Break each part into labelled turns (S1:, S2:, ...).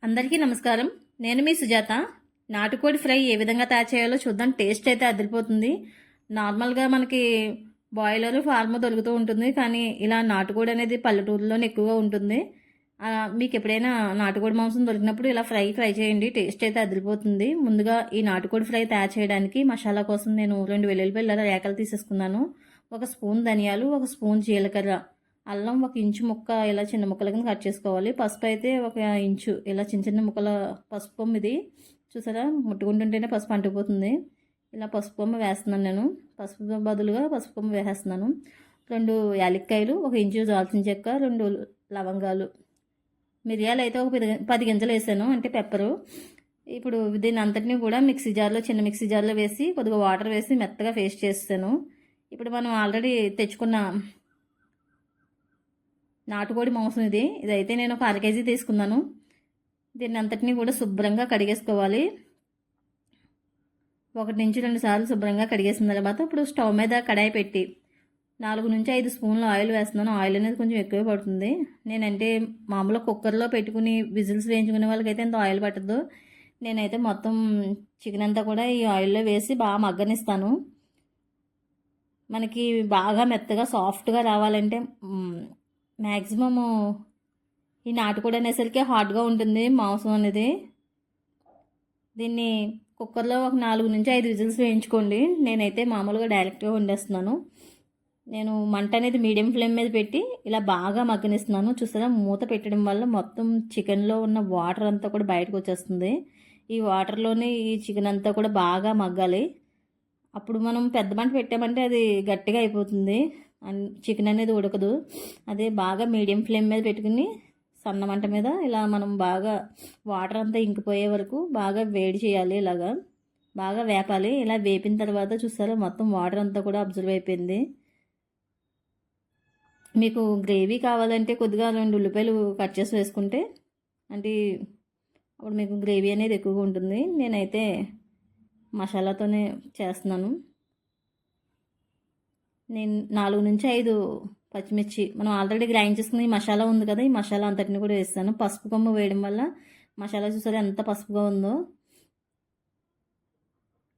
S1: అందరికీ నమస్కారం. నేను మీ సుజాత. నాటుకోడి ఫ్రై ఏ విధంగా తయారు చేయాలో చూద్దాం. టేస్ట్ అయితే అదిరిపోతుంది. నార్మల్గా మనకి బాయిలర్ ఫార్మ్ దొరుకుతూ ఉంటుంది, కానీ ఇలా నాటుకోడి అనేది పల్లెటూరులోనే ఎక్కువగా ఉంటుంది. మీకు ఎప్పుడైనా నాటుకోడి మాంసం దొరికినప్పుడు ఇలా ట్రై చేయండి. టేస్ట్ అయితే అదిరిపోతుంది. ముందుగా ఈ నాటుకోడి ఫ్రై తయారు చేయడానికి మసాలా కోసం నేను 2 వెల్లుల్లిపాయల రేకలు తీసేసుకున్నాను. 1 స్పూన్ ధనియాలు, 1 స్పూన్ జీలకర్ర, అల్లం 1 ఇంచు ముక్క ఇలా చిన్న ముక్కల కింద కట్ చేసుకోవాలి. పసుపు అయితే 1 ఇంచు ఇలా చిన్న చిన్న ముక్కల పసుపు కొమ్ము. ఇది చూసారా, ముట్టుకుంటుంటేనే పసుపు అంటుకుపోతుంది. ఇలా పసుపు కొమ్ము వేస్తున్నాను నేను. పసుపు బదులుగా పసుపు కొమ్ము వేసేస్తున్నాను. 2 యాలక్కాయలు, 1 ఇంచు దాల్చిన చెక్క, 2 లవంగాలు, మిరియాలు అయితే ఒక 10 గింజలు వేసాను, అంటే పెప్పరు. ఇప్పుడు దీని అంతటినీ కూడా చిన్న మిక్సీ జార్లో వేసి కొద్దిగా వాటర్ వేసి మెత్తగా పేస్ట్ చేస్తాను. ఇప్పుడు మనం ఆల్రెడీ తెచ్చుకున్న నాటుకోడి మాంసం ఇదైతే నేను 1 అర కేజీ తీసుకున్నాను. దీన్ని అంతటినీ కూడా శుభ్రంగా కడిగేసుకోవాలి. 1 నుంచి 2 సార్లు శుభ్రంగా కడిగేసిన తర్వాత ఇప్పుడు స్టవ్ మీద కడాయి పెట్టి 4 నుంచి 5 స్పూన్లు ఆయిల్ వేస్తున్నాను. ఆయిల్ అనేది కొంచెం ఎక్కువ పడుతుంది. నేనంటే మామూలుగా కుక్కర్లో పెట్టుకుని విజిల్స్ వేయించుకునే వాళ్ళకైతే ఎంత ఆయిల్ పట్టదు. నేనైతే మొత్తం చికెన్ అంతా కూడా ఈ ఆయిల్లో వేసి బాగా మగ్గనిస్తాను. మనకి బాగా మెత్తగా సాఫ్ట్గా రావాలంటే మ్యాక్సిమము ఈ నాటుకోడి అనేసరికి హాట్గా ఉంటుంది మాంసం అనేది. దీన్ని కుక్కర్లో 4 నుంచి 5 విజిల్స్ వేయించుకోండి. నేనైతే మామూలుగా డైరెక్ట్గా వండేస్తున్నాను. నేను మంట అనేది మీడియం ఫ్లేమ్ మీద పెట్టి ఇలా బాగా మగ్గనిస్తున్నాను. చూసారా, మూత పెట్టడం వల్ల మొత్తం చికెన్లో ఉన్న వాటర్ అంతా కూడా బయటకు వచ్చేస్తుంది. ఈ వాటర్లోనే ఈ చికెన్ అంతా కూడా బాగా మగ్గాలి. అప్పుడు మనం పెద్ద మంట పెట్టామంటే అది గట్టిగా అయిపోతుంది, చికెన్ అనేది ఉడకదు. అదే బాగా మీడియం ఫ్లేమ్ మీద పెట్టుకుని సన్న మంట మీద ఇలా మనం బాగా వాటర్ అంతా ఇంకిపోయే వరకు బాగా వేడి చేయాలి. ఇలాగా బాగా వేపాలి. ఇలా వేపిన తర్వాత చూసారా, మొత్తం వాటర్ అంతా కూడా అబ్జర్వ్ అయిపోయింది. మీకు గ్రేవీ కావాలంటే కొద్దిగా 2 ఉల్లిపాయలు కట్ చేసి వేసుకుంటే అంటే అప్పుడు మీకు గ్రేవీ అనేది ఎక్కువగా ఉంటుంది. నేనైతే మసాలాతోనే చేస్తున్నాను. నేను 4 నుంచి 5 పచ్చిమిర్చి మనం ఆల్రెడీ గ్రైండ్ చేసుకుని ఈ మసాలా ఉంది కదా, ఈ మసాలా అంతటిని కూడా వేస్తాను. పసుపు కొమ్ము వేయడం వల్ల మసాలా చూసారా ఎంత పసుపుగా ఉందో.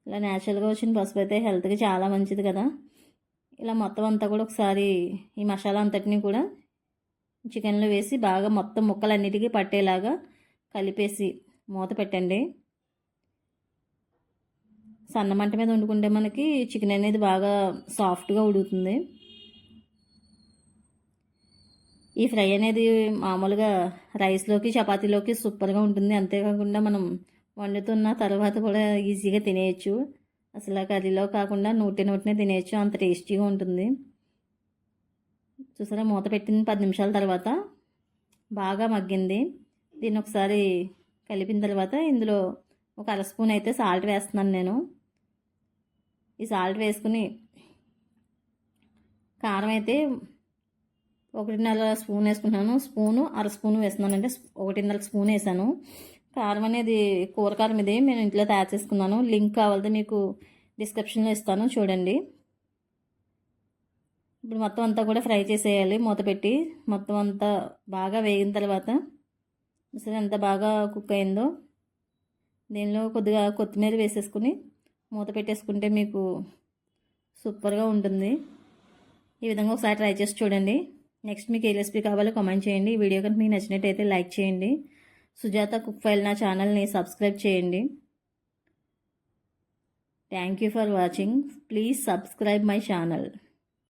S1: ఇలా న్యాచురల్గా వచ్చిన పసుపు అయితే హెల్త్కి చాలా మంచిది కదా. ఇలా మొత్తం అంతా కూడా ఒకసారి ఈ మసాలా అంతటిని కూడా చికెన్లో వేసి బాగా మొత్తం ముక్కలన్నిటికీ పట్టేలాగా కలిపేసి మూత పెట్టండి. సన్న మంట మీద వండుకుంటే మనకి చికెన్ అనేది బాగా సాఫ్ట్గా ఉడుకుతుంది. ఈ ఫ్రై అనేది మామూలుగా రైస్లోకి చపాతీలోకి సూపర్గా ఉంటుంది. అంతేకాకుండా మనం వండుతున్న తర్వాత కూడా ఈజీగా తినేయచ్చు. అసలు కర్రీలో కాకుండా నోటినే తినేయచ్చు, అంత టేస్టీగా ఉంటుంది. చూసారా, మూత పెట్టిన 10 నిమిషాల తర్వాత బాగా మగ్గింది. దీన్ని ఒకసారి కలిపిన తర్వాత ఇందులో 1 అర స్పూన్ అయితే సాల్ట్ వేస్తున్నాను నేను. ఈ సాల్ట్ వేసుకుని కారం అయితే 1.5 స్పూన్ వేసుకుంటున్నాను. అర స్పూన్ వేస్తున్నాను, అంటే 1.5 స్పూన్ వేసాను. కారం అనేది కూర కారం ఇది నేను ఇంట్లో తయారు చేసుకున్నాను. లింక్ కావాలంటే మీకు డిస్క్రిప్షన్లో ఇస్తాను, చూడండి. ఇప్పుడు మొత్తం అంతా కూడా ఫ్రై చేసేయాలి మూత పెట్టి. మొత్తం అంతా బాగా వేగిన తర్వాత అసలు ఎంత బాగా కుక్ అయిందో. దీనిలో కొద్దిగా కొత్తిమీర వేసేసుకుని మూత పెట్టేసుకుంటే మీకు సూపర్గా ఉంటుంది. ఈ విధంగా ఒకసారి ట్రై చేసి చూడండి. నెక్స్ట్ మీకు ఏ రెసిపీ కావాలో కామెంట్ చేయండి. ఈ వీడియో కనుక మీకు నచ్చినట్టయితే లైక్ చేయండి. సుజాత కుక్ ఫైల్ నా ఛానల్ని సబ్స్క్రైబ్ చేయండి. Thank you for watching. Please subscribe my channel.